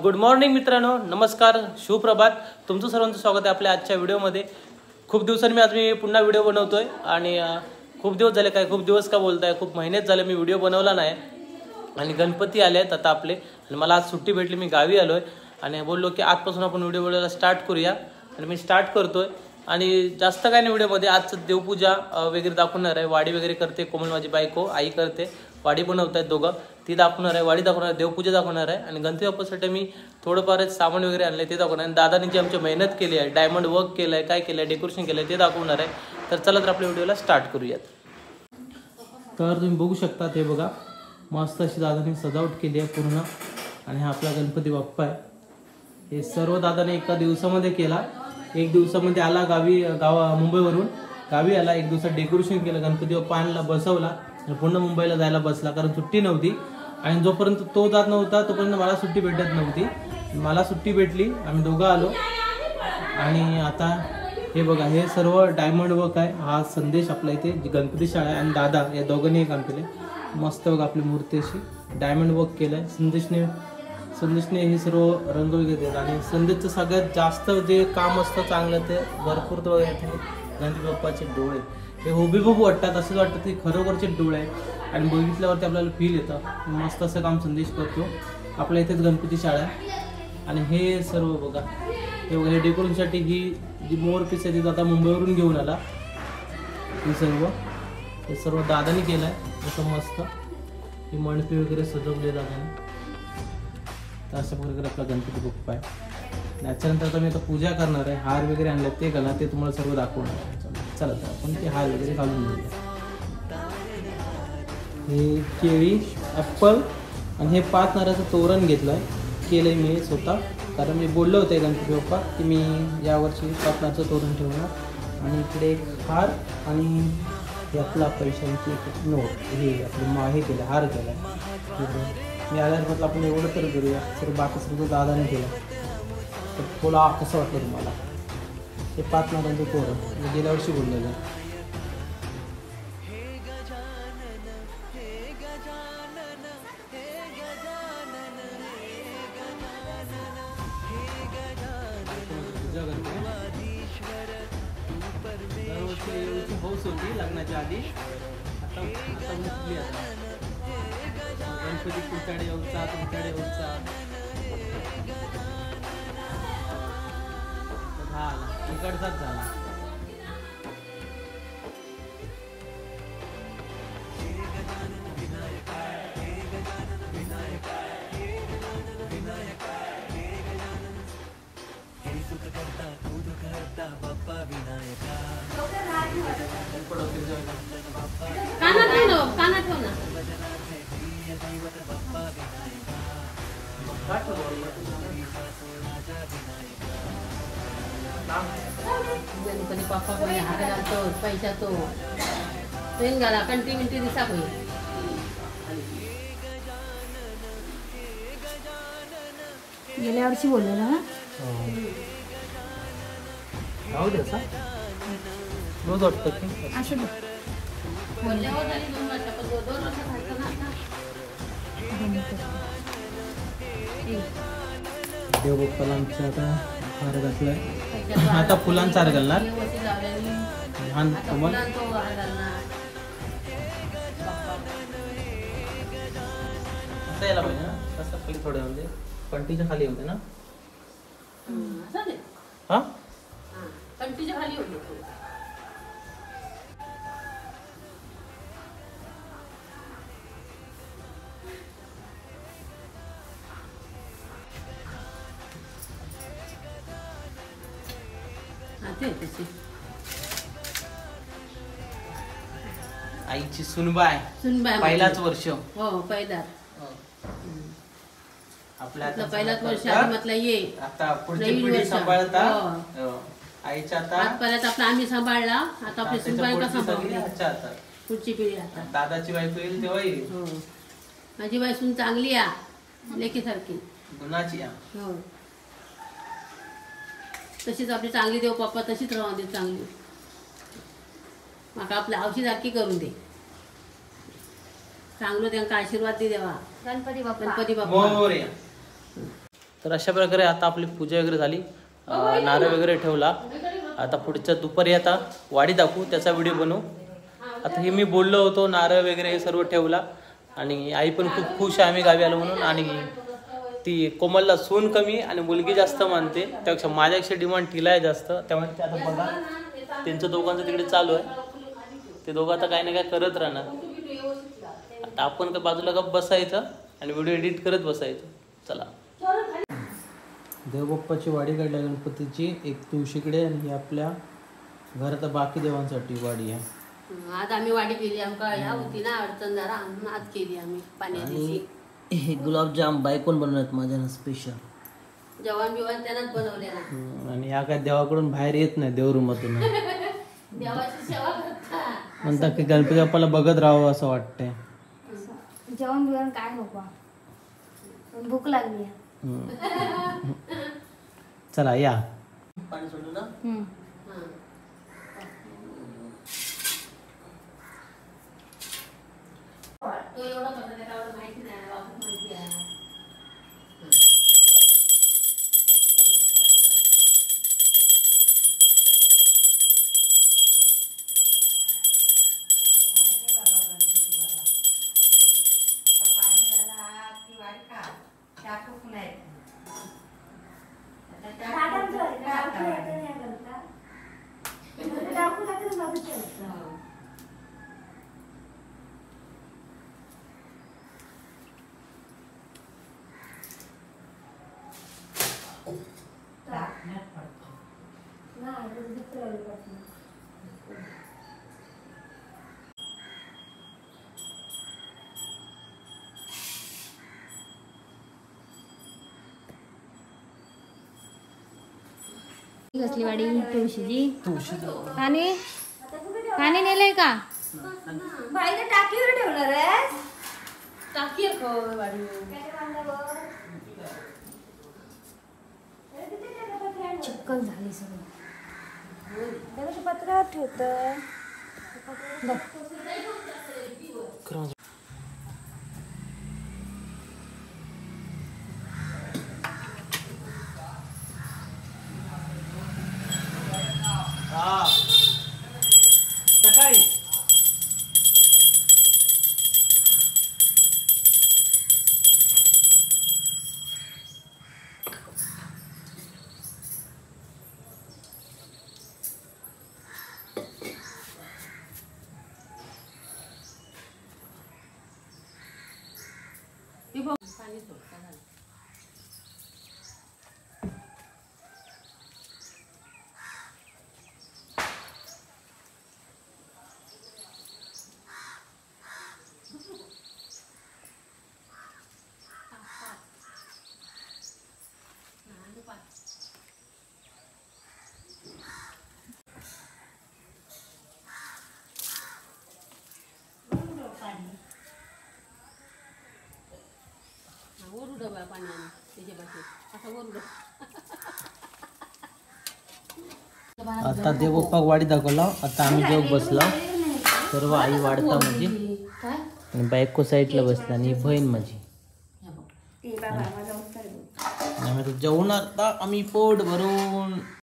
Good morning मित्रांनो, नमस्कार, सुप्रभात. तुमचं सर्वांचं स्वागत आहे आपल्या आजच्या व्हिडिओमध्ये. खूप दिवसांनी आज मी पुन्हा व्हिडिओ बनवतोय आणि खूप दिवस झाले, काय खूप दिवस का बोलताय, खूप महिनेच झाले मी व्हिडिओ बनवला नाही. आणि गणपती आले आहेत आता आपले आणि मला आज सुट्टी भेटली, मी गावी आलो आहे आणि बोललो की आजपासून आपण व्हिडिओ बनवायला स्टार्ट करूया. आणि मी स्टार्ट करतोय आणि जास्त काय नाही व्हिडिओमध्ये. आजचं देवपूजा वगैरे दाखवणार आहे. वाडी वगैरे करते कोमल, माझी बायको, आई करते. वाडी बनवत आहेत दोघं, ती दाखवणार आहे. वाडी दाखवणार आहे, देवपूजा दाखवणार आहे आणि गणपती बाप्पासाठी मी थोडंफार सामान वगैरे आणले ते दाखवणार आहे. दादानी जी आमची मेहनत केली आहे, डायमंड वर्क केलं आहे, काय केलं आहे, डेकोरेशन केलं आहे ते दाखवणार आहे. तर चला तर आपल्या व्हिडिओला स्टार्ट करूयात. तर तुम्ही बघू शकता, ते बघा मस्त अशी दादाने सजावट केली आहे पूर्ण. आणि हा आपला गणपती बाप्पा आहे. हे सर्व दादाने एका दिवसामध्ये केला. एक दिवसामध्ये आला मुंबईवरून गावी आला. एक दिवसात डेकोरेशन केलं, गणपती बाप्पा आणला, बसवला आणि पुन्हा मुंबईला जायला बसला, कारण सुट्टी नव्हती. आणि जोपर्यंत तो जात नव्हता तोपर्यंत मला सुट्टी भेटत नव्हती. मला सुट्टी भेटली, आम्ही दोघं आलो. आणि आता हे बघा, हे सर्व डायमंड वर्क आहे. हा संदेश आपल्या इथे जी गणपती शाळा आहे आणि दादा या दोघांनी काम केले. मस्त बघा, आपली मूर्ती अशी डायमंड वर्क केलं आहे. संदेशने हे सर्व रंग वगैरे दिले. आणि संदेशचं सगळ्यात जास्त जे काम असतं चांगलं ते भरपूर गणपती बाप्पाचे डोळे हे हुबेहूब वाटतात, असंच वाटतं ते खरोखरचे डोळे आहेत. आणि बघितल्यावरती आपल्याला फील येतं. मस्त असं काम संदेश करतो. आपल्या इथेच गणपती शाळा आहे. आणि हे सर्व बघा, हे डेकोरेशनसाठी ही जी मोर पीस आहे ती आता मुंबईवरून घेऊन आला. हे सर्व दादानी केलं आहे. जसं मस्त ही मणपी वगैरे सजवले दादाने. तर अशा प्रकारे आपला गणपती बाप्पा आहे. त्याच्यानंतर आता मी आता पूजा करणार आहे. हार वगैरे आणले ते घाला, ते तुम्हाला सर्व दाखवणार आहे. चला तर आपण ते हार वगैरे घालून घेऊया. हे केळी, ॲप्पल आणि हे 5 नारळाचं तोरण घेतलं आहे, केलं आहे मी स्वतः. कारण मी बोललो होते गणपती बाप्पा की मी यावर्षी 5 नारळाचं तोरण ठेवणार. आणि इकडे एक हार आणि हे आपला पैशांची एक नोट, हे आपलं हे केलं, हार केला आहे. मी आल्यावर म्हटलं आपण एवढं तर करूया, सर्व बाकी सर्व दादाने केलं. तर थोडा कसं वाटलं तुम्हाला? हे 5 नारळाचं तोरण मी गेल्या वर्षी बोललेलं आहे. दरवर्षी हौस होती लग्नाच्या आधी, आता मुक्ती आता गणपती तुमच्याकडे येऊचा, तुमच्याकडे येऊचा. झाला इकडचाच झाला. गणपती बाप्पा हात घालतो, पैसा तो ट्रेन घाला कंटिन्युटी दिसा होईल. गेल्या वर्षी बोललेला ना, राहू दे असा रोज वाटतं की असं बोलल्यावर झाली 2 वर्ष, 2 वर्ष झालं ना. देवबाप्पाला आमच्या आता हार घातलाय. आता फुलांचा हार घालणार. लहान कमल असं यायला पाहिजे ना, तसं पहिले थोडं म्हणजे कंटीच्या खाली होते ना. हा कंटीच्या खाली होते. आईची सुनबाय पहिलाच वर्ष. हो, पहिलाच आपल्या पहिलाच वर्ष म्हटलं ये. आता पुढची पिढी सांभाळता आईच्या आता पहिल्याच आपला आम्ही सांभाळला, आता आपली सुनबाई का सांभाळली आता पुढची पिढी. आता दादाची बायको येईल तेव्हा येईल. हो, माझी बाई सून चांगली आहे, लेकीसारखी गुणाची. हो, तशीच आपली चांगली देव पप्पा तशीच राहू दे चांगली. माका आपल्या औषधारखी करून दे. चांगलं त्यांना आशीर्वाद दे देवा. गणपती बाप्पा गणपती बाप्पा मोरया. तर अशा प्रकारे आता आपली पूजा वगैरे झाली, नारळ वगैरे ठेवला. आता पुढच्या दुपारी आता वाडी दाखवू, त्याचा व्हिडिओ बनवू. आता हे मी बोललो होतो, नारळ वगैरे हे सर्व ठेवला आणि आई पण खूप खुश आहे आम्ही गावी आलो म्हणून. आणि ती कोमलला सून कमी आणि मुलगी जास्त मानते, त्यापेक्षा माझ्यापेक्षा डिमांड तिला आहे जास्त. त्यामुळे ते आता बघा त्यांचं दोघांचं तिकडे चालू आहे, ते दोघं आता काही ना काय करत राहणार. आता आपण बाजूला गप बसायचं आणि व्हिडिओ एडिट करत बसायचं. चला, देवबाप्पाची वाडी काढल्या गणपतीची, एक तुळशीकडे आणि ही आपल्या घरात बाकी देवांसाठी वाडी आहे. आज आम्ही वाडी केली, आमका ह्या होती ना अडचण जरा, म्हणून आज केली आम्ही पाण्या दिवशी. हे गुलाबजाम बायकोन बनवण्यात माझ्या स्पेशल, जेवण बिवण त्यानंच बनवले ना. आणि ह्या काय देवाकडून बाहेर येत नाही, देवरूमातून देवाची सेवा करता म्हणतात की गणपती बाप्पाला बघत राहावं असं वाटतंय. जेवण बिवण काय नको, भूक लागली. चला या, पाणी सोडू ना. तो एवढा पदार्थ माहिती नाही, वापस माहिती आहे. कसली वाडी तुळशीची? पाणी पाणी नेलंय का? बाईने टाकीवर ठेवणार आहे. टाकी आहे खो वाडी. चिक्कल झाली सगळं. पत्रावर ठेवत. सकाळी पाणी सोडता झालं. वरू डबा पाण्याने त्याच्यापाशी असं वरू आता देवबाप्पा वाडी दाखवला. आता आम्ही जेव बसला, सर्व आई वाढता माझी आणि बायको साईडला बसला आणि बहीण माझी. आम्ही जेवणार आता आम्ही पोट भरून.